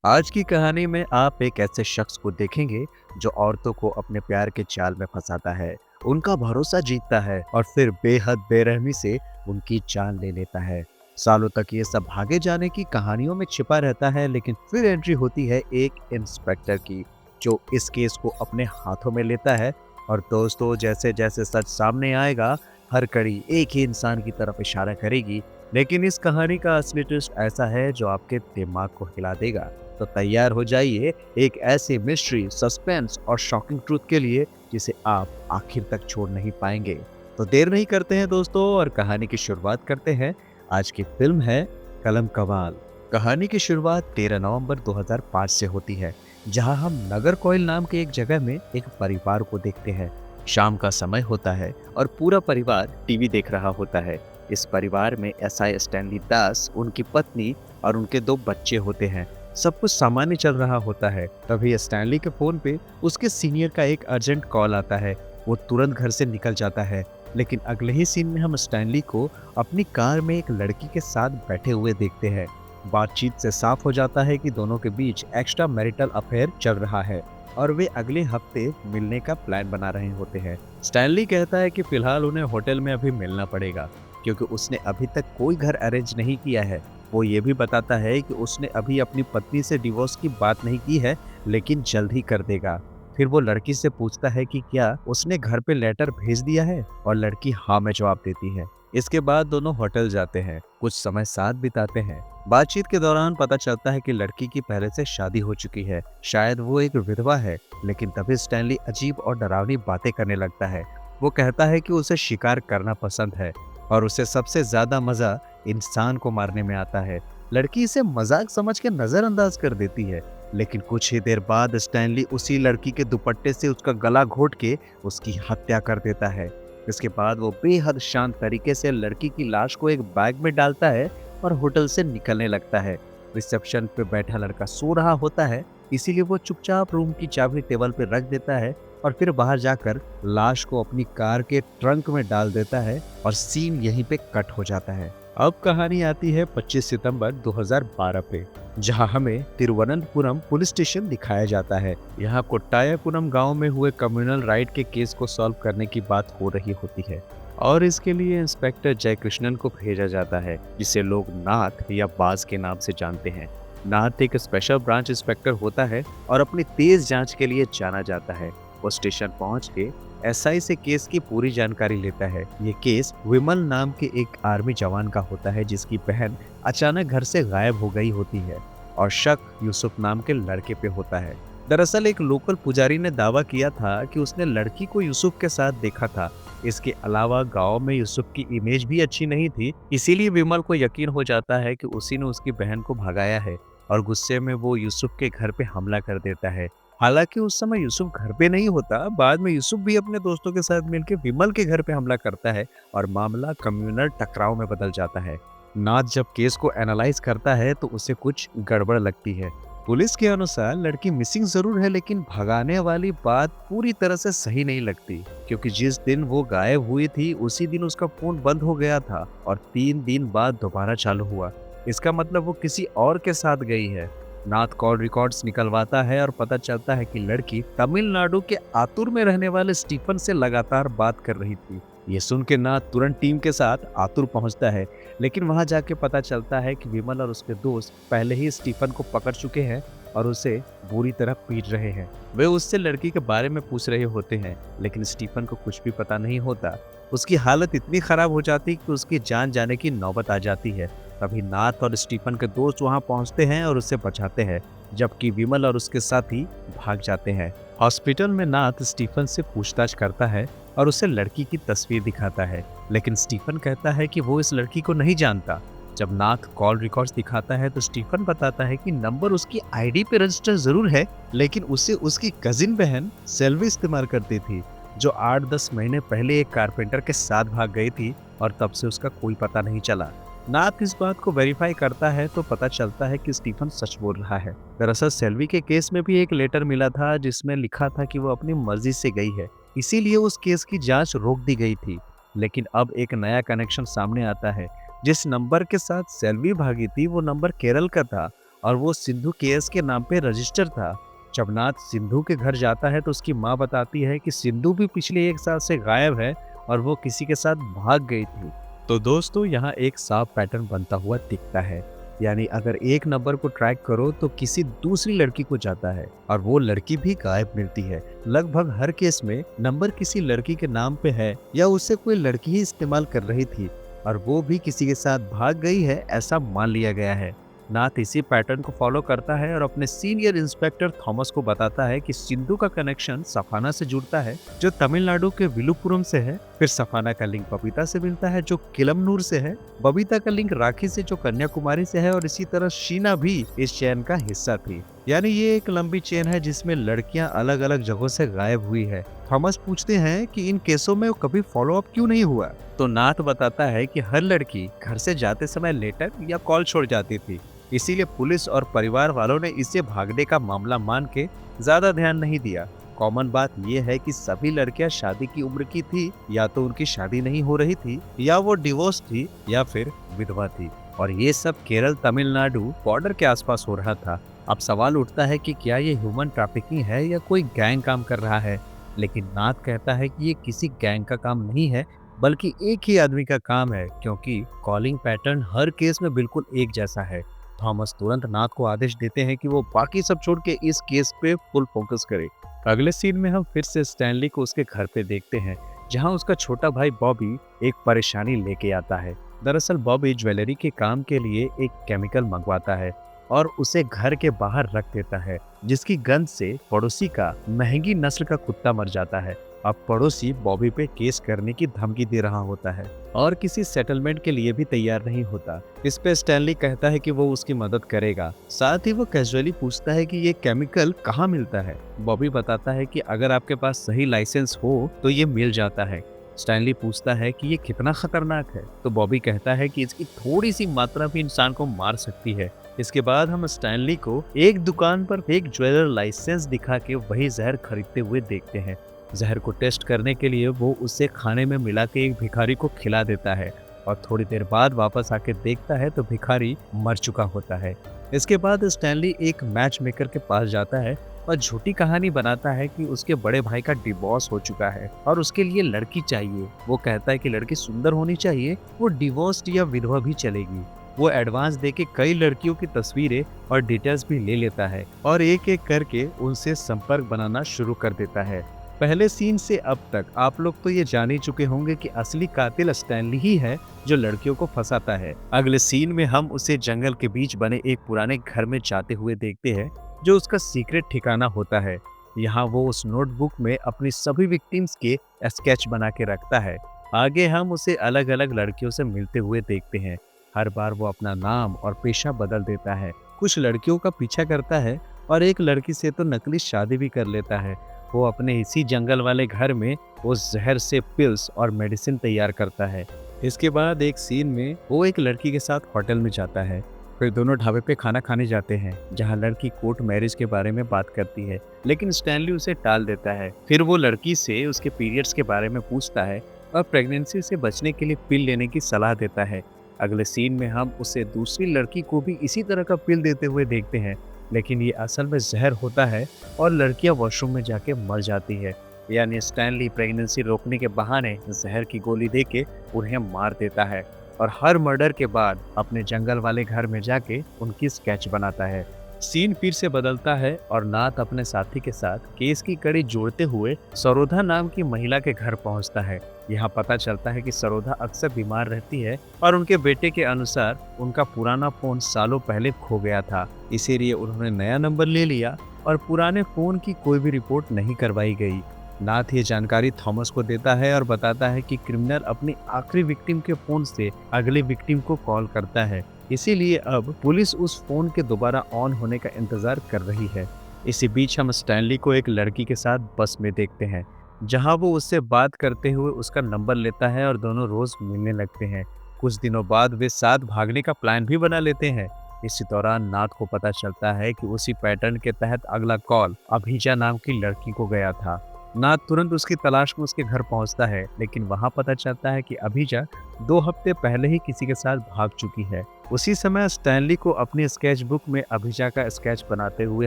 आज की कहानी में आप एक ऐसे शख्स को देखेंगे जो औरतों को अपने प्यार के जाल में फंसाता है, उनका भरोसा जीतता है और फिर बेहद बेरहमी से उनकी जान ले लेता है। सालों तक ये सब भागे जाने की कहानियों में छिपा रहता है, लेकिन फिर एंट्री होती है एक इंस्पेक्टर की, जो इस केस को अपने हाथों में लेता है। और दोस्तों, जैसे जैसे सच सामने आएगा, हर कड़ी एक ही इंसान की तरफ इशारा करेगी। लेकिन इस कहानी का असली ट्विस्ट ऐसा है जो आपके दिमाग को हिला देगा। तो तैयार हो जाइए एक ऐसी मिस्ट्री, सस्पेंस और शॉकिंग ट्रूथ के लिए जिसे आप आखिर तक छोड़ नहीं पाएंगे। तो देर नहीं करते हैं दोस्तों, और कहानी की शुरुआत करते हैं। आज की फिल्म है कलम कवाल। कहानी की शुरुआत 13 नवंबर 2005 से होती है, जहां हम नगर कोयल नाम के एक जगह में एक परिवार को देखते हैं। शाम का समय होता है और पूरा परिवार टीवी देख रहा होता है। इस परिवार में एसआई स्टैनली दास, उनकी पत्नी और उनके 2 बच्चे होते हैं। सब कुछ सामान्य चल रहा होता है। तभी स्टैनली के फोन पे उसके सीनियर का एक अर्जेंट कॉल आता है। वो तुरंत घर से निकल जाता है, लेकिन अगले ही सीन में हम स्टैनली को अपनी कार में एक लड़की के साथ बैठे हुए देखते हैं। बातचीत से साफ हो जाता है कि दोनों के बीच एक्स्ट्रा मैरिटल अफेयर चल रहा है और वे अगले हफ्ते मिलने का प्लान बना रहे होते हैं। स्टैनली कहता है कि फिलहाल उन्हें होटल में अभी मिलना पड़ेगा, क्योंकि उसने अभी तक कोई घर अरेंज नहीं किया है। वो ये भी बताता है कि उसने अभी अपनी पत्नी से डिवोर्स की बात नहीं की है, लेकिन जल्द ही कर देगा। फिर वो लड़की से पूछता है कि क्या उसने घर पे लेटर भेज दिया है, और लड़की हाँ में जवाब देती है। इसके बाद दोनों होटल जाते हैं, कुछ समय साथ बिताते हैं। बातचीत के दौरान पता चलता है कि लड़की की पहले से शादी हो चुकी है, शायद वो एक विधवा है। लेकिन तभी स्टैनली अजीब और डरावनी बातें करने लगता है। वो कहता है कि उसे शिकार करना पसंद है और उसे सबसे ज्यादा मजा इंसान को मारने में आता है। लड़की इसे मजाक समझ के नजरअंदाज कर देती है, लेकिन कुछ ही देर बाद स्टैनली उसी लड़की के दुपट्टे से उसका गला घोट के उसकी हत्या कर देता है। इसके बाद वो बेहद शांत तरीके से लड़की की लाश को एक बैग में डालता है और होटल से निकलने लगता है। रिसेप्शन पे बैठा लड़का सो रहा होता है, इसीलिए वो चुपचाप रूम की चाबी टेबल पे रख देता है और फिर बाहर जाकर लाश को अपनी कार के ट्रंक में डाल देता है और सीन यहीं पे कट हो जाता है। अब कहानी आती है 25 सितंबर 2012 पे, जहां हमें तिरुवनंतपुरम पुलिस स्टेशन दिखाया जाता है। यहाँ कोट्टायापुरम गांव में हुए कम्युनल राइट के केस को सॉल्व करने की बात हो रही होती है, और इसके लिए इंस्पेक्टर जयकृष्णन को भेजा जाता है, जिसे लोग नाथ या बाज के नाम से जानते हैं। नाथ एक स्पेशल ब्रांच इंस्पेक्टर होता है और अपनी तेज जांच के लिए जाना जाता है। वो स्टेशन पहुंच के एसआई से केस की पूरी जानकारी लेता है। ये केस विमल नाम के एक आर्मी जवान का होता है, जिसकी बहन अचानक घर से गायब हो गई होती है और शक यूसुफ नाम के लड़के पे होता है। दरअसल एक लोकल पुजारी ने दावा किया था कि उसने लड़की को यूसुफ के साथ देखा था। इसके अलावा गांव में यूसुफ की इमेज भी अच्छी नहीं थी, इसीलिए विमल को यकीन हो जाता है कि उसी ने उसकी बहन को भगाया है, और गुस्से में वो यूसुफ के घर पे हमला कर देता है। हालांकि उस समय यूसुफ घर पे नहीं होता। बाद में यूसुफ भी अपने दोस्तों के साथ मिलकर विमल के घर पे हमला करता है और मामला कम्युनल टकराव में बदल जाता है। नाथ जब केस को एनालाइज करता है तो उसे कुछ गड़बड़ लगती है। पुलिस के अनुसार लड़की मिसिंग जरूर है, लेकिन भगाने वाली बात पूरी तरह से सही नहीं लगती, क्योंकि जिस दिन वो गायब हुई थी उसी दिन उसका फोन बंद हो गया था और 3 दिन बाद दोबारा चालू हुआ। इसका मतलब वो किसी और के साथ गई है। नाथ कॉल रिकॉर्ड्स निकलवाता है और पता चलता है कि लड़की तमिलनाडु के आतुर में रहने वाले स्टीफन से लगातार बात कर रही थी। ये सुन के नाथ तुरंत टीम के साथ आतुर पहुंचता है, लेकिन वहां जाके पता चलता है कि विमल और उसके दोस्त पहले ही स्टीफन को पकड़ चुके हैं और उसे बुरी तरह पीट रहे हैं। वे उससे लड़की के बारे में पूछ रहे होते हैं, लेकिन स्टीफन को कुछ भी पता नहीं होता। उसकी हालत इतनी खराब हो जाती कि उसकी जान जाने की नौबत आ जाती है। तभी नाथ और स्टीफन के दोस्त वहां पहुंचते हैं और उसे बचाते हैं, जबकि विमल और उसके साथी भाग जाते हैं। हॉस्पिटल में नाथ स्टीफन से पूछताछ करता है और उसे लड़की की तस्वीर दिखाता है, लेकिन स्टीफन कहता है कि वो इस लड़की को नहीं जानता। जब नाथ कॉल रिकॉर्ड्स दिखाता है तो स्टीफन बताता है कि नंबर उसकी आईडी पे रजिस्टर जरूर है, लेकिन उसे उसकी कजिन बहन सेल्वी इस्तेमाल करती थी, जो 8-10 महीने पहले एक कारपेंटर के साथ भाग गई थी और तब से उसका कोई पता नहीं चला। नाथ इस बात को वेरीफाई करता है तो पता चलता है कि स्टीफन सच बोल रहा है। दरअसल सेल्वी के केस में भी एक लेटर मिला था जिसमें लिखा था कि वो अपनी मर्जी से गई है, इसीलिए उस केस की जांच रोक दी गई थी। लेकिन अब एक नया कनेक्शन सामने आता है। जिस नंबर के साथ सेल्वी भागी थी वो नंबर केरल का था और वो सिंधु केएस के नाम पे रजिस्टर था। जब नाथ सिंधु के घर जाता है तो उसकी माँ बताती है कि सिंधु भी पिछले 1 साल से गायब है और वो किसी के साथ भाग गई थी। तो दोस्तों, यहाँ एक साफ पैटर्न बनता हुआ दिखता है। यानी अगर एक नंबर को ट्रैक करो तो किसी दूसरी लड़की को जाता है और वो लड़की भी गायब मिलती है। लगभग हर केस में नंबर किसी लड़की के नाम पे है या उससे कोई लड़की ही इस्तेमाल कर रही थी और वो भी किसी के साथ भाग गई है, ऐसा मान लिया गया है। नाथ इसी पैटर्न को फॉलो करता है और अपने सीनियर इंस्पेक्टर थॉमस को बताता है कि सिंधु का कनेक्शन सफाना से जुड़ता है, जो तमिलनाडु के विलुपुरम से है। फिर सफाना का लिंक बबीता से मिलता है, जो किलमनूर से है। बबीता का लिंक राखी से, जो कन्याकुमारी से है। और इसी तरह शीना भी इस चेन का हिस्सा थी। यानी ये एक लंबी चेन है जिसमें लड़कियां अलग अलग जगहों से गायब हुई है। थॉमस पूछते हैं कि इन केसों में कभी फॉलो अप क्यों नहीं हुआ, तो नाथ बताता है कि हर लड़की घर से जाते समय लेटर या कॉल छोड़ जाती थी, इसीलिए पुलिस और परिवार वालों ने इसे भागने का मामला मान के ज्यादा ध्यान नहीं दिया। कॉमन बात यह है कि सभी लड़कियां शादी की उम्र की थी, या तो उनकी शादी नहीं हो रही थी, या वो डिवोर्स थी, या फिर विधवा थी। और ये सब केरल तमिलनाडु बॉर्डर के आसपास हो रहा था। अब सवाल उठता है कि क्या ये ह्यूमन ट्रैफिकिंग है या कोई गैंग काम कर रहा है। लेकिन नाथ कहता है कि ये किसी गैंग का काम नहीं है, बल्कि एक ही आदमी का काम है, क्योंकि कॉलिंग पैटर्न हर केस में बिल्कुल एक जैसा है। थॉमस तुरंत नाथ को आदेश देते हैं कि वो बाकी सब छोड़ के इस केस पे फुल फोकस करे। अगले सीन में हम फिर से स्टैनली को उसके घर पे देखते हैं, जहां उसका छोटा भाई बॉबी एक परेशानी लेके आता है। दरअसल बॉबी ज्वेलरी के काम के लिए एक केमिकल मंगवाता है और उसे घर के बाहर रख देता है, जिसकी गंध से पड़ोसी का महंगी नस्ल का कुत्ता मर जाता है। अब पड़ोसी बॉबी पे केस करने की धमकी दे रहा होता है और किसी सेटलमेंट के लिए भी तैयार नहीं होता। इस पे स्टैनली कहता है कि वो उसकी मदद करेगा। साथ ही वो कैजुअली पूछता है कि ये केमिकल कहाँ मिलता है। बॉबी बताता है कि अगर आपके पास सही लाइसेंस हो तो ये मिल जाता है। स्टैनली पूछता है कि ये कितना खतरनाक है, तो बॉबी कहता है कि इसकी थोड़ी सी मात्रा भी इंसान को मार सकती है। इसके बाद हम स्टैनली को एक दुकान पर एक ज्वेलर लाइसेंस दिखा के वही जहर खरीदते हुए देखते हैं। जहर को टेस्ट करने के लिए वो उसे खाने में मिला के एक भिखारी को खिला देता है और थोड़ी देर बाद वापस आके देखता है तो भिखारी मर चुका होता है। इसके बाद स्टैनली एक मैच मेकर के पास जाता है और झूठी कहानी बनाता है कि उसके बड़े भाई का डिवोर्स हो चुका है और उसके लिए लड़की चाहिए। वो कहता है कि लड़की सुंदर होनी चाहिए, वो डिवोर्स्ड या विधवा भी चलेगी। वो एडवांस देके कई लड़कियों की तस्वीरें और डिटेल्स भी ले लेता है और एक एक करके उनसे संपर्क बनाना शुरू कर देता है। पहले सीन से अब तक आप लोग तो ये जान ही चुके होंगे कि असली कातिल स्टैनली ही है जो लड़कियों को फंसाता है। अगले सीन में हम उसे जंगल के बीच बने एक पुराने घर में जाते हुए देखते हैं, जो उसका सीक्रेट ठिकाना होता है। यहाँ वो उस नोटबुक में अपनी सभी विक्टिम्स के स्केच बना के रखता है। आगे हम उसे अलग अलग लड़कियों से मिलते हुए देखते हैं। हर बार वो अपना नाम और पेशा बदल देता है, कुछ लड़कियों का पीछा करता है और एक लड़की से तो नकली शादी भी कर लेता है। वो अपने इसी जंगल वाले घर में वो जहर से पिल्स और मेडिसिन तैयार करता है। इसके बाद एक सीन में वो एक लड़की के साथ होटल में जाता है। फिर दोनों ढाबे पे खाना खाने जाते हैं, जहाँ लड़की कोर्ट मैरिज के बारे में बात करती है, लेकिन स्टैनली उसे टाल देता है। फिर वो लड़की से उसके पीरियड्स के बारे में पूछता है और प्रेगनेंसी से बचने के लिए पिल लेने की सलाह देता है। अगले सीन में हम उसे दूसरी लड़की को भी इसी तरह का पिल देते हुए देखते हैं, लेकिन ये असल में जहर होता है और लड़कियां वॉशरूम में जाके मर जाती है। यानी स्टैनली प्रेगनेंसी रोकने के बहाने जहर की गोली देके उन्हें मार देता है और हर मर्डर के बाद अपने जंगल वाले घर में जाके उनकी स्केच बनाता है। सीन फिर से बदलता है और नाथ अपने साथी के साथ केस की कड़ी जोड़ते हुए सरोधा नाम की महिला के घर पहुंचता है। यहाँ पता चलता है कि सरोधा अक्सर बीमार रहती है और उनके बेटे के अनुसार उनका पुराना फोन सालों पहले खो गया था, इसीलिए उन्होंने नया नंबर ले लिया और पुराने फोन की कोई भी रिपोर्ट नहीं करवाई गई। नाथ ये जानकारी थॉमस को देता है और बताता है कि क्रिमिनल अपनी आखिरी विक्टिम के फोन से अगले विक्टिम को कॉल करता है, इसीलिए अब पुलिस उस फोन के दोबारा ऑन होने का इंतजार कर रही है। इसी बीच हम स्टैनली को एक लड़की के साथ बस में देखते हैं, जहां वो उससे बात करते हुए उसका नंबर लेता है और दोनों रोज मिलने लगते हैं। कुछ दिनों बाद वे साथ भागने का प्लान भी बना लेते हैं। इसी दौरान नाथ को पता चलता है कि उसी पैटर्न के तहत अगला कॉल अभिजा नाम की लड़की को गया था। नाथ तुरंत उसकी तलाश में उसके घर पहुंचता है, लेकिन वहां पता चलता है कि अभिजा 2 हफ्ते पहले ही किसी के साथ भाग चुकी है। उसी समय स्टैनली को अपनी स्केच बुक में अभिजा का स्केच बनाते हुए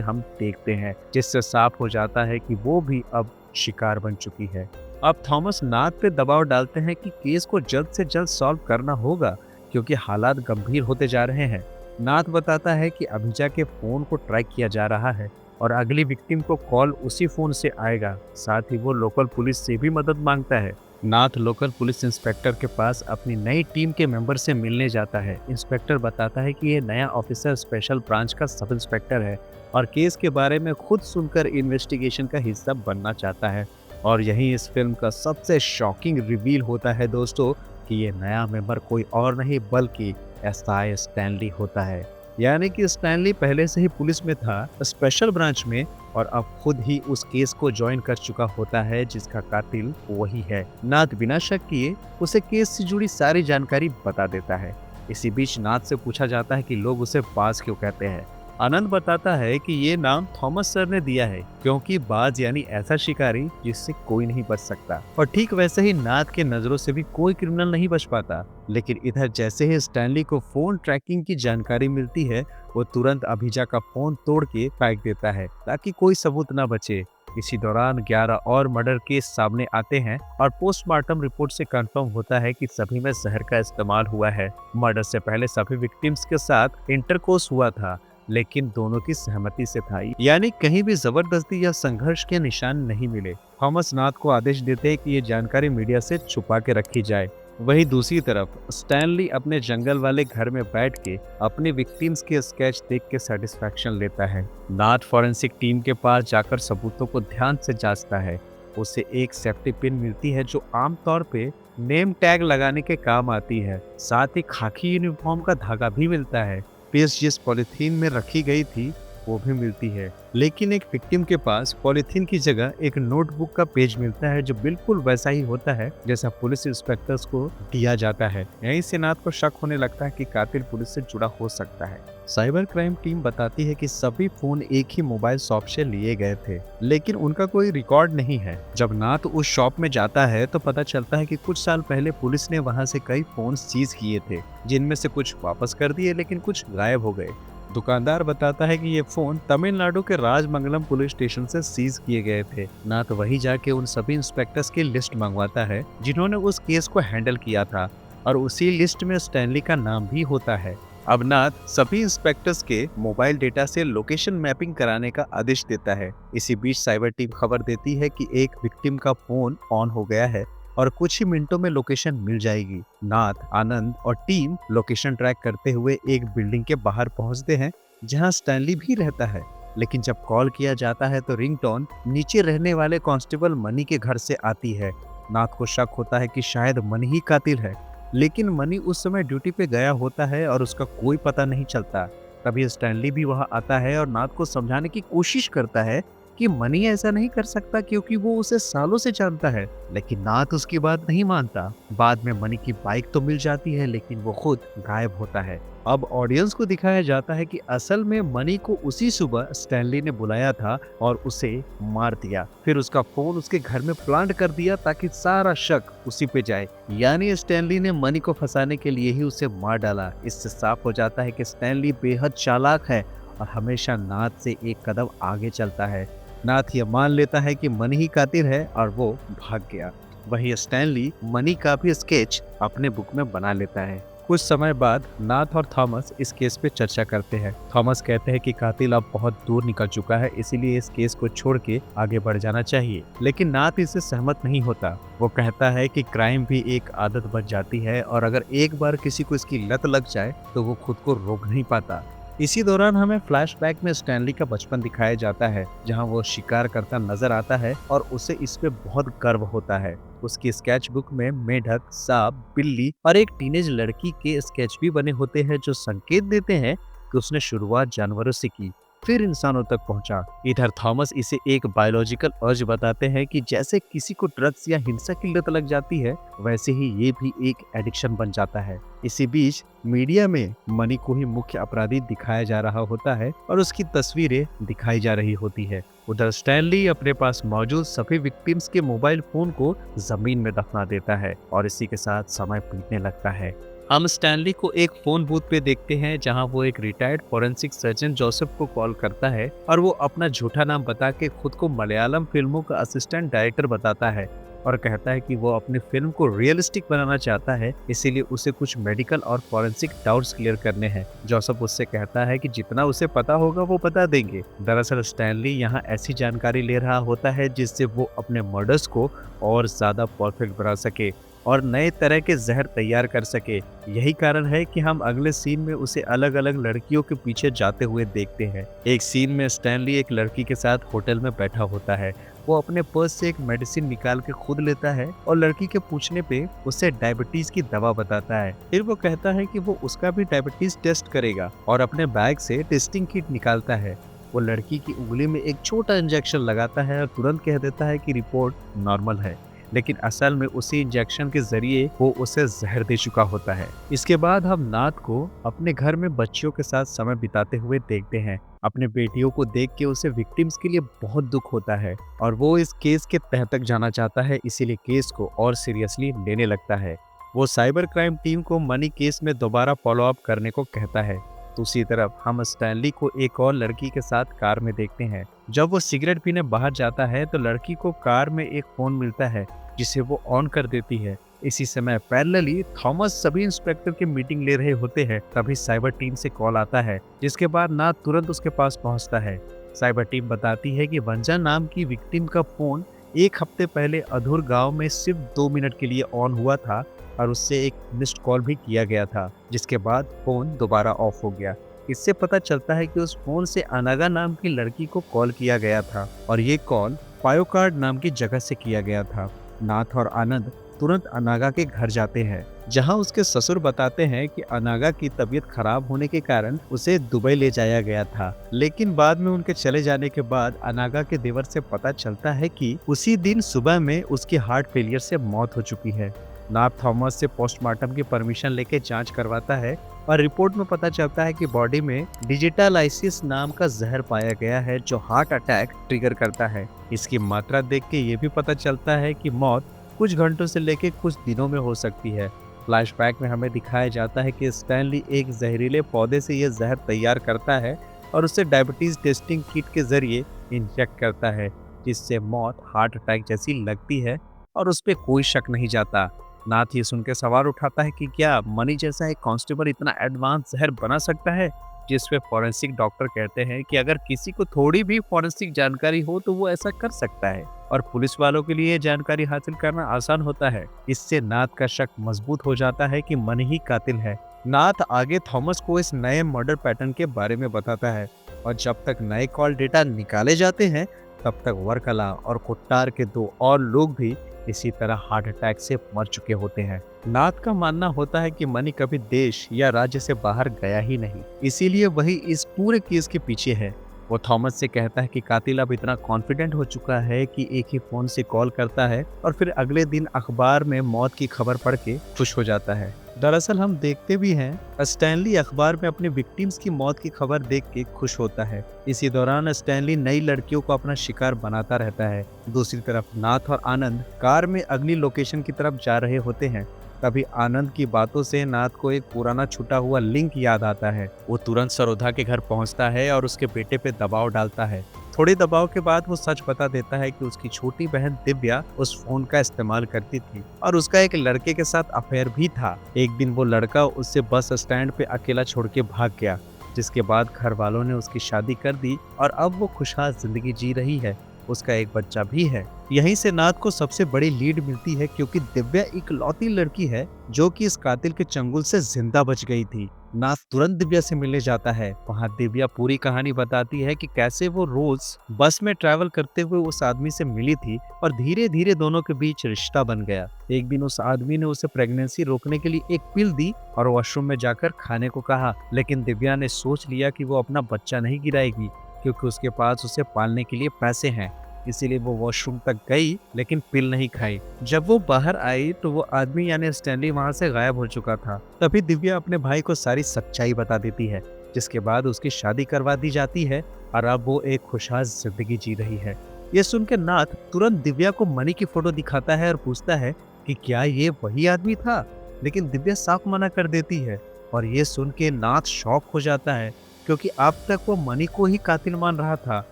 हम देखते हैं, जिससे साफ हो जाता है कि वो भी अब शिकार बन चुकी है। अब थॉमस नाथ पे दबाव डालते हैं कि केस को जल्द से जल्द सॉल्व करना होगा, क्योंकि हालात गंभीर होते जा रहे हैं। नाथ बताता है कि अभिजा के फोन को ट्रैक किया जा रहा है और अगली विक्टिम को कॉल उसी फोन से आएगा। साथ ही वो लोकल पुलिस से भी मदद मांगता है। नाथ लोकल पुलिस इंस्पेक्टर के पास अपनी नई टीम के मेंबर से मिलने जाता है। इंस्पेक्टर बताता है कि ये नया ऑफिसर स्पेशल ब्रांच का सब इंस्पेक्टर है और केस के बारे में खुद सुनकर इन्वेस्टिगेशन का हिस्सा बनना चाहता है। और यही इस फिल्म का सबसे शॉकिंग रिवील होता है दोस्तों, कि ये नया मेंबर कोई और नहीं बल्कि एसआई स्टैनली होता है। यानी कि स्टैनली पहले से ही पुलिस में था, स्पेशल ब्रांच में, और अब खुद ही उस केस को ज्वाइन कर चुका होता है जिसका कातिल वही है। नाथ बिना शक किए उसे केस से जुड़ी सारी जानकारी बता देता है। इसी बीच नाथ से पूछा जाता है कि लोग उसे बाज क्यों कहते हैं। आनंद बताता है कि ये नाम थॉमस सर ने दिया है, क्योंकि बाज यानी ऐसा शिकारी जिससे कोई नहीं बच सकता। और ठीक वैसे ही नाथ के नजरों से भी कोई क्रिमिनल नहीं बच पाता। लेकिन इधर जैसे ही स्टैनली को फोन ट्रैकिंग की जानकारी मिलती है, वो तुरंत अभिजा का फोन तोड़ के फेंक देता है ताकि कोई सबूत न बचे। इसी दौरान 11 और मर्डर केस सामने आते हैं और पोस्टमार्टम रिपोर्ट से कंफर्म होता है कि सभी में जहर का इस्तेमाल हुआ है। मर्डर से पहले सभी विक्टिम्स के साथ इंटरकोर्स हुआ था, लेकिन दोनों की सहमति से था, यानी कहीं भी जबरदस्ती या संघर्ष के निशान नहीं मिले। थॉमस नाथ को आदेश देते हैं कि ये जानकारी मीडिया से छुपा के रखी जाए। वहीं दूसरी तरफ स्टैनली अपने जंगल वाले घर में बैठ के अपने विक्टिम्स के स्केच देख के सेटिस्फैक्शन लेता है। नाथ फॉरेंसिक टीम के पास जाकर सबूतों को ध्यान से जांचता है। उसे एक सेफ्टी पिन मिलती है जो आमतौर पे नेम टैग लगाने के काम आती है। साथ ही खाकी यूनिफॉर्म का धागा भी मिलता है। पेस्ट जिस पॉलिथीन में रखी गई थी वो भी मिलती है, लेकिन एक विक्टिम के पास पॉलिथीन की जगह एक नोटबुक का पेज मिलता है जो बिल्कुल वैसा ही होता है जैसा पुलिस इंस्पेक्टर्स को दिया जाता है। यहीं से नाथ को शक होने लगता है कि कातिल पुलिस से जुड़ा हो सकता है। साइबर क्राइम टीम बताती है कि सभी फोन एक ही मोबाइल शॉप से लिए गए थे, लेकिन उनका कोई रिकॉर्ड नहीं है। जब नाथ उस शॉप में जाता है तो पता चलता है कि कुछ साल पहले पुलिस ने वहां से कई फोन सीज किए थे, जिनमें से कुछ वापस कर दिए लेकिन कुछ गायब हो गए। दुकानदार बताता है कि ये फोन तमिलनाडु के राजमंगलम पुलिस स्टेशन से सीज किए गए थे। नाथ वही जाके उन सभी इंस्पेक्टर्स की लिस्ट मंगवाता है जिन्होंने उस केस को हैंडल किया था, और उसी लिस्ट में स्टैनली का नाम भी होता है। अब नाथ सभी इंस्पेक्टर्स के मोबाइल डेटा से लोकेशन मैपिंग कराने का आदेश देता है। इसी बीच साइबर टीम खबर देती है कि एक विक्टिम का फोन ऑन हो गया है और कुछ ही मिनटों में लोकेशन मिल जाएगी। नाथ, आनंद और टीम लोकेशन ट्रैक करते हुए एक बिल्डिंग के बाहर पहुंचते हैं जहां स्टैनली भी रहता है। लेकिन जब कॉल किया जाता है तो रिंगटोन नीचे रहने वाले कांस्टेबल मनी के घर से आती है। नाथ को शक होता है कि शायद मनी ही कातिल है, लेकिन मनी उस समय ड्यूटी पे गया होता है और उसका कोई पता नहीं चलता। तभी स्टैनली भी वहां आता है और नाथ को समझाने की कोशिश करता है कि मनी ऐसा नहीं कर सकता क्योंकि वो उसे सालों से जानता है, लेकिन नाथ उसकी बात नहीं मानता। बाद में मनी की बाइक तो मिल जाती है, लेकिन वो खुद गायब होता है। अब ऑडियंस को दिखाया जाता है कि असल में मनी को उसी सुबह स्टैनली ने बुलाया था और उसे मार दिया, फिर उसका फोन उसके घर में प्लांट कर दिया ताकि सारा शक उसी पे जाए। यानी स्टैनली ने मनी को फंसाने के लिए ही उसे मार डाला। इससे साफ हो जाता है कि स्टैनली बेहद चालाक है और हमेशा नाथ से एक कदम आगे चलता है। नाथ ये मान लेता है कि मनी ही कातिल है और वो भाग गया। वही स्टैनली मनी का भी स्केच अपने बुक में बना लेता है। कुछ समय बाद नाथ और थॉमस इस केस पे चर्चा करते हैं। थॉमस कहते हैं कि कातिल अब बहुत दूर निकल चुका है, इसीलिए इस केस को छोड़ के आगे बढ़ जाना चाहिए, लेकिन नाथ इससे सहमत नहीं होता। वो कहता है कि क्राइम भी एक आदत बन जाती है और अगर एक बार किसी को इसकी लत लग जाए तो वो खुद को रोक नहीं पाता। इसी दौरान हमें फ्लैशबैक में स्टैनली का बचपन दिखाया जाता है, जहां वो शिकार करता नजर आता है और उसे इस पे बहुत गर्व होता है। उसकी स्केच बुक में मेढक, सांप, बिल्ली और एक टीनेज लड़की के स्केच भी बने होते हैं जो संकेत देते हैं कि उसने शुरुआत जानवरों से की, फिर इंसानों तक पहुंचा। इधर थॉमस इसे एक बायोलॉजिकल अर्ज बताते हैं कि जैसे किसी को ड्रग्स या हिंसा की लत लग जाती है, वैसे ही ये भी एक एडिक्शन बन जाता है। इसी बीच मीडिया में मनी को ही मुख्य अपराधी दिखाया जा रहा होता है और उसकी तस्वीरें दिखाई जा रही होती है। उधर स्टैनली अपने पास मौजूद सभी विक्टिम्स के मोबाइल फोन को जमीन में दफना देता है और इसी के साथ समय बीतने लगता है। हम स्टैनली को एक फोन बूथ पे देखते हैं जहां वो एक रिटायर्ड फोरेंसिक सर्जन जोसेफ को कॉल करता है और वो अपना झूठा नाम बता के खुद को मलयालम फिल्मों का असिस्टेंट डायरेक्टर बताता है और कहता है कि वो अपनी फिल्म को रियलिस्टिक बनाना चाहता है, इसीलिए उसे कुछ मेडिकल और फोरेंसिक डाउट्स क्लियर करने हैं। जोसेफ उससे कहता है कि जितना उसे पता होगा वो बता देंगे। दरअसल स्टैनली यहाँ ऐसी जानकारी ले रहा होता है जिससे वो अपने मर्डर्स को और ज्यादा परफेक्ट बना सके और नए तरह के जहर तैयार कर सके। यही कारण है कि हम अगले सीन में उसे अलग अलग लड़कियों के पीछे जाते हुए देखते हैं। एक सीन में स्टैनली एक लड़की के साथ होटल में बैठा होता है। वो अपने पर्स से एक मेडिसिन निकाल के खुद लेता है और लड़की के पूछने पे उसे डायबिटीज की दवा बताता है। फिर वो कहता है कि वो उसका भी डायबिटीज टेस्ट करेगा और अपने बैग से टेस्टिंग किट निकालता है। वो लड़की की उंगली में एक छोटा इंजेक्शन लगाता है और तुरंत कह देता है कि रिपोर्ट नॉर्मल है, लेकिन असल में उसी इंजेक्शन के जरिए वो उसे जहर दे चुका होता है। इसके बाद हम नाथ को अपने घर में बच्चियों के साथ समय बिताते हुए देखते हैं। अपने बेटियों को देख के उसे विक्टिम्स के लिए बहुत दुख होता है और वो इस केस के तह तक जाना चाहता है, इसीलिए केस को और सीरियसली लेने लगता है। वो साइबर क्राइम टीम को मनी केस में दोबारा फॉलो अप करने को कहता है। दूसरी तरफ हम स्टैनली को एक और लड़की के साथ कार में देखते हैं। जब वो सिगरेट पीने बाहर जाता है तो लड़की को कार में एक फोन मिलता है जिसे वो ऑन कर देती है। इसी समय पैरेलली थॉमस सभी इंस्पेक्टर की मीटिंग ले रहे होते हैं। तभी साइबर टीम से कॉल आता है, जिसके बाद नाथ तुरंत उसके पास पहुंचता है। साइबर टीम बताती है कि वंजा नाम की विक्टिम का फोन एक हफ्ते पहले अधूर गांव में सिर्फ 2 मिनट के लिए ऑन हुआ था और उससे एक मिस्ड कॉल भी किया गया था, जिसके बाद फोन दोबारा ऑफ हो गया। इससे पता चलता है कि उस फोन से अनागा नाम की लड़की को कॉल किया गया था और ये कॉल पायोकार्ड नाम की जगह से किया गया था। नाथ और आनंद तुरंत अनागा के घर जाते हैं, जहां उसके ससुर बताते हैं कि अनागा की तबीयत खराब होने के कारण उसे दुबई ले जाया गया था, लेकिन बाद में उनके चले जाने के बाद अनागा के देवर से पता चलता है कि उसी दिन सुबह में उसकी हार्ट फेलियर से मौत हो चुकी है। नाथ थॉमस से पोस्टमार्टम की परमिशन लेके जांच करवाता है और रिपोर्ट में पता चलता है कि बॉडी में डिजिटालाइसिस नाम का जहर पाया गया है जो हार्ट अटैक ट्रिगर करता है। इसकी मात्रा देख के ये भी पता चलता है कि मौत कुछ घंटों से लेके कुछ दिनों में हो सकती है। फ्लैशबैक में हमें दिखाया जाता है कि स्टैनली एक जहरीले पौधे से यह जहर तैयार करता है और उसे डायबिटीज टेस्टिंग किट के जरिए इंजेक्ट करता है, जिससे मौत हार्ट अटैक जैसी लगती है और उस पर कोई शक नहीं जाता। नाथ ये सुन के सवाल उठाता है कि क्या मनी जैसा एक कांस्टेबल इतना एडवांस जहर बना सकता है, जिसपे फॉरेंसिक डॉक्टर कहते हैं कि अगर किसी को थोड़ी भी फॉरेंसिक जानकारी हो तो वो ऐसा कर सकता है और पुलिस वालों के लिए जानकारी हासिल करना आसान होता है। इससे नाथ का शक मजबूत हो जाता है कि मनी ही कातिल है। नाथ आगे थॉमस को इस नए मर्डर पैटर्न के बारे में बताता है और जब तक नए कॉल डेटा निकाले जाते हैं तब तक वर्कला और कुट्टार के 2 और लोग भी इसी तरह हार्ट अटैक से मर चुके होते हैं। नाथ का मानना होता है कि मनी कभी देश या राज्य से बाहर गया ही नहीं, इसीलिए वही इस पूरे केस के पीछे है। वो थॉमस से कहता है कि कातिल अब इतना कॉन्फिडेंट हो चुका है कि एक ही फोन से कॉल करता है और फिर अगले दिन अखबार में मौत की खबर पढ़ के खुश हो जाता है। दरअसल हम देखते भी हैं स्टैनली अखबार में अपने विक्टिम्स की मौत की खबर देख के खुश होता है। इसी दौरान स्टैनली नई लड़कियों को अपना शिकार बनाता रहता है। दूसरी तरफ नाथ और आनंद कार में अगली लोकेशन की तरफ जा रहे होते हैं। तभी आनंद की बातों से नाथ को एक पुराना छूटा हुआ लिंक याद आता है। वो तुरंत सरोधा के घर पहुंचता है और उसके बेटे पे दबाव डालता है। थोड़े दबाव के बाद वो सच बता देता है कि उसकी छोटी बहन दिव्या उस फोन का इस्तेमाल करती थी और उसका एक लड़के के साथ अफेयर भी था। एक दिन वो लड़का उससे बस स्टैंड पे अकेला छोड़ के भाग गया, जिसके बाद घर वालों ने उसकी शादी कर दी और अब वो खुशहाल जिंदगी जी रही है। उसका एक बच्चा भी है। यहीं से नाथ को सबसे बड़ी लीड मिलती है क्योंकि दिव्या इकलौती लड़की है जो कि इस कातिल के चंगुल से जिंदा बच गई थी। नाथ तुरंत दिव्या से मिलने जाता है। वहाँ दिव्या पूरी कहानी बताती है कि कैसे वो रोज बस में ट्रैवल करते हुए उस आदमी से मिली थी और धीरे धीरे दोनों के बीच रिश्ता बन गया। एक दिन उस आदमी ने उसे प्रेगनेंसी रोकने के लिए एक पिल दी और वॉशरूम में जाकर खाने को कहा, लेकिन दिव्या ने सोच लिया कि वो अपना बच्चा नहीं गिराएगी क्योंकि उसके पास उसे पालने के लिए पैसे हैं। इसीलिए वो वॉशरूम तक गई लेकिन पिल नहीं खाई। जब वो बाहर आई तो वो आदमी यानी स्टैनली वहां से गायब हो चुका था। तभी दिव्या अपने भाई को सारी सच्चाई बता देती है, जिसके बाद उसकी शादी करवा दी जाती है और अब वो एक खुशहाल जिंदगी जी रही है। ये सुनकर नाथ तुरंत दिव्या को मनी की फोटो दिखाता है और पूछता है कि क्या ये वही आदमी था। लेकिन दिव्या साफ मना कर देती है और ये सुन के नाथ शॉक हो जाता है क्योंकि अब तक वो मणि को ही कातिल मान रहा था।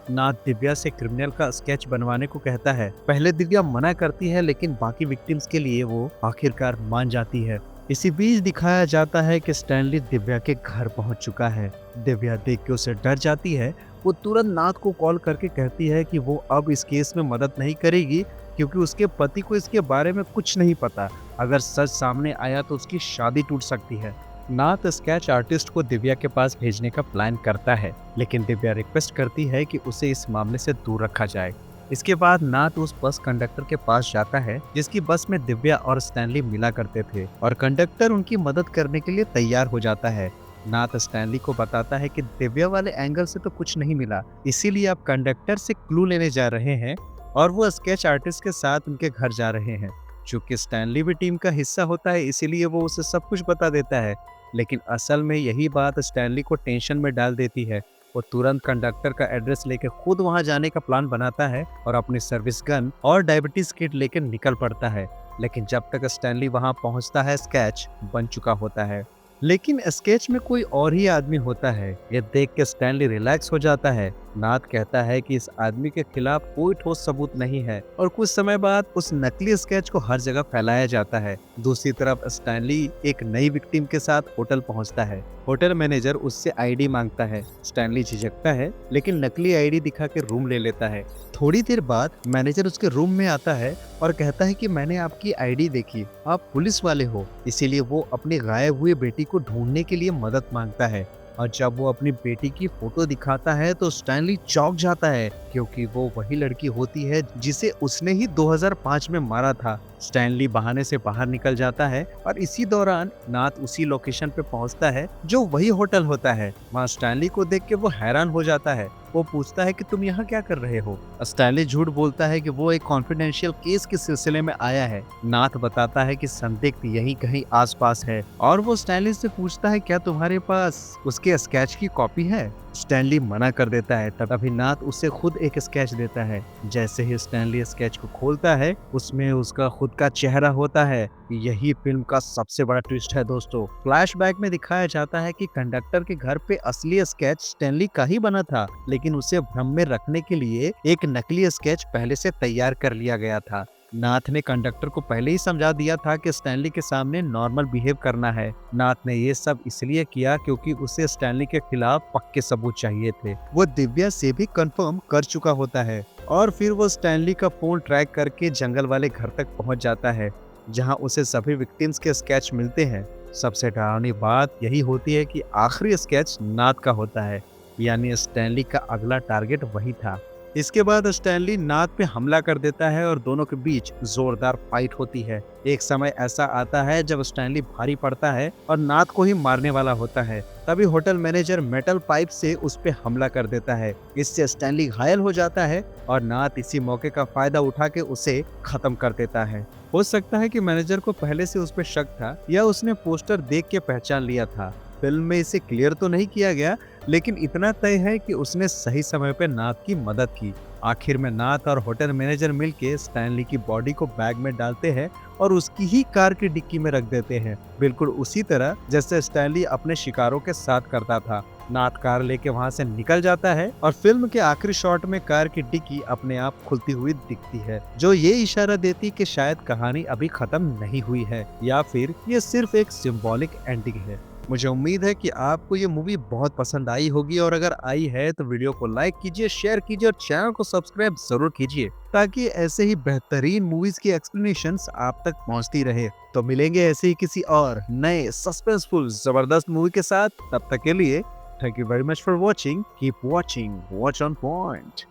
नाथ दिव्या से क्रिमिनल का स्केच बनवाने को कहता है। पहले दिव्या मना करती है लेकिन बाकी विक्टिम्स के लिए वो आखिरकार मान जाती है। इसी बीच दिखाया जाता है कि स्टैनली दिव्या के घर पहुंच चुका है। दिव्या देख के उसे डर जाती है। वो तुरंत नाथ को कॉल करके कहती है कि वो अब इस केस में मदद नहीं करेगी क्योंकि उसके पति को इसके बारे में कुछ नहीं पता। अगर सच सामने आया तो उसकी शादी टूट सकती है। नाथ स्केच आर्टिस्ट को दिव्या के पास भेजने का प्लान करता है लेकिन दिव्या रिक्वेस्ट करती है कि उसे इस मामले से दूर रखा जाए। इसके बाद नाथ उस बस कंडक्टर के पास जाता है जिसकी बस में दिव्या और स्टैनली मिला करते थे और कंडक्टर उनकी मदद करने के लिए तैयार हो जाता है। नाथ स्टैनली को बताता है कि दिव्या वाले एंगल से तो कुछ नहीं मिला, इसीलिए आप कंडक्टर से क्लू लेने जा रहे हैं और वो स्केच आर्टिस्ट के साथ उनके घर जा रहे हैं। चूंकि स्टैनली भी टीम का हिस्सा होता है इसीलिए वो उसे सब कुछ बता देता है, लेकिन असल में यही बात स्टैनली को टेंशन में डाल देती है। वो तुरंत कंडक्टर का एड्रेस लेकर खुद वहां जाने का प्लान बनाता है और अपनी सर्विस गन और डायबिटीज किट लेकर निकल पड़ता है। लेकिन जब तक स्टैनली वहां पहुंचता है स्केच बन चुका होता है। लेकिन स्केच में कोई और ही आदमी होता है। ये देख के स्टैनली रिलैक्स हो जाता है। नाथ कहता है कि इस आदमी के खिलाफ कोई ठोस सबूत नहीं है और कुछ समय बाद उस नकली स्केच को हर जगह फैलाया जाता है। दूसरी तरफ स्टैनली एक नई विक्टिम के साथ होटल पहुंचता है। होटल मैनेजर उससे आईडी मांगता है। स्टैनली झिझकता है लेकिन नकली आईडी दिखा के रूम ले लेता है। थोड़ी देर बाद मैनेजर उसके रूम में आता है और कहता है कि मैंने आपकी आईडी देखी, आप पुलिस वाले हो, इसीलिए वो अपनी गायब हुई बेटी को ढूंढने के लिए मदद मांगता है। और जब वो अपनी बेटी की फोटो दिखाता है तो स्टैनली चौंक जाता है क्योंकि वो वही लड़की होती है जिसे उसने ही 2005 में मारा था। स्टैनली बहाने से बाहर निकल जाता है और इसी दौरान नाथ उसी लोकेशन पे पहुंचता है जो वही होटल होता है। वहाँ स्टैनली को देख के वो हैरान हो जाता है। वो पूछता है कि तुम यहाँ क्या कर रहे हो। स्टैनली झूठ बोलता है कि वो एक कॉन्फिडेंशियल केस के सिलसिले में आया है। नाथ बताता है कि संदिग्ध यहीं कहीं आसपास है और वो स्टैनली से पूछता है क्या तुम्हारे पास उसके स्केच की कॉपी है। स्टैनली मना कर देता है। तभी नाथ उसे खुद एक स्केच देता है। जैसे ही स्टैनली स्केच को खोलता है उसमें उसका खुद का चेहरा होता है। यही फिल्म का सबसे बड़ा ट्विस्ट है दोस्तों। फ्लैशबैक में दिखाया जाता है कि कंडक्टर के घर पे असली स्केच स्टैनली का ही बना था, लेकिन उसे भ्रम में रखने के लिए एक नकली स्केच पहले से तैयार कर लिया गया था। नाथ ने कंडक्टर को पहले ही समझा दिया था कि स्टैनली के सामने नॉर्मल बिहेव करना है। नाथ ने ये सब इसलिए किया क्योंकि उसे स्टैनली के खिलाफ पक्के सबूत चाहिए थे। वो दिव्या से भी कंफर्म कर चुका होता है और फिर वो स्टैनली का फोन ट्रैक करके जंगल वाले घर तक पहुंच जाता है जहां उसे सभी विक्टिम्स के स्केच मिलते हैं। सबसे डरावनी बात यही होती है कि आखिरी स्केच नाथ का होता है, यानी स्टैनली का अगला टारगेट वही था। इसके बाद स्टैनली नाथ पे हमला कर देता है और दोनों के बीच जोरदार फाइट होती है। एक समय ऐसा आता है जब स्टैनली भारी पड़ता है और नाथ को ही मारने वाला होता है। तभी होटल मैनेजर मेटल पाइप से उस पे हमला कर देता है। इससे स्टैनली घायल हो जाता है और नाथ इसी मौके का फायदा उठा के उसे खत्म कर देता है। हो सकता है कि मैनेजर को पहले से उस पे शक था या उसने पोस्टर देख के पहचान लिया था। फिल्म में इसे क्लियर तो नहीं किया गया, लेकिन इतना तय है कि उसने सही समय पे नाथ की मदद की। आखिर में नाथ और होटल मैनेजर मिलके स्टैनली की बॉडी को बैग में डालते हैं और उसकी ही कार की डिक्की में रख देते हैं, बिल्कुल उसी तरह जैसे स्टैनली अपने शिकारों के साथ करता था। नाथ कार लेके वहां से निकल जाता है और फिल्म के आखिरी शॉट में कार की डिक्की अपने आप खुलती हुई दिखती है, जो ये इशारा देती कि शायद कहानी अभी खत्म नहीं हुई है या फिर ये सिर्फ एक सिंबॉलिक एंडिंग है। मुझे उम्मीद है कि आपको ये मूवी बहुत पसंद आई होगी और अगर आई है तो वीडियो को लाइक कीजिए, शेयर कीजिए और चैनल को सब्सक्राइब जरूर कीजिए ताकि ऐसे ही बेहतरीन मूवीज की एक्सप्लेनेशंस आप तक पहुंचती रहे। तो मिलेंगे ऐसे ही किसी और नए सस्पेंसफुल जबरदस्त मूवी के साथ। तब तक के लिए thank you very much for watching. Keep watching, watch on point.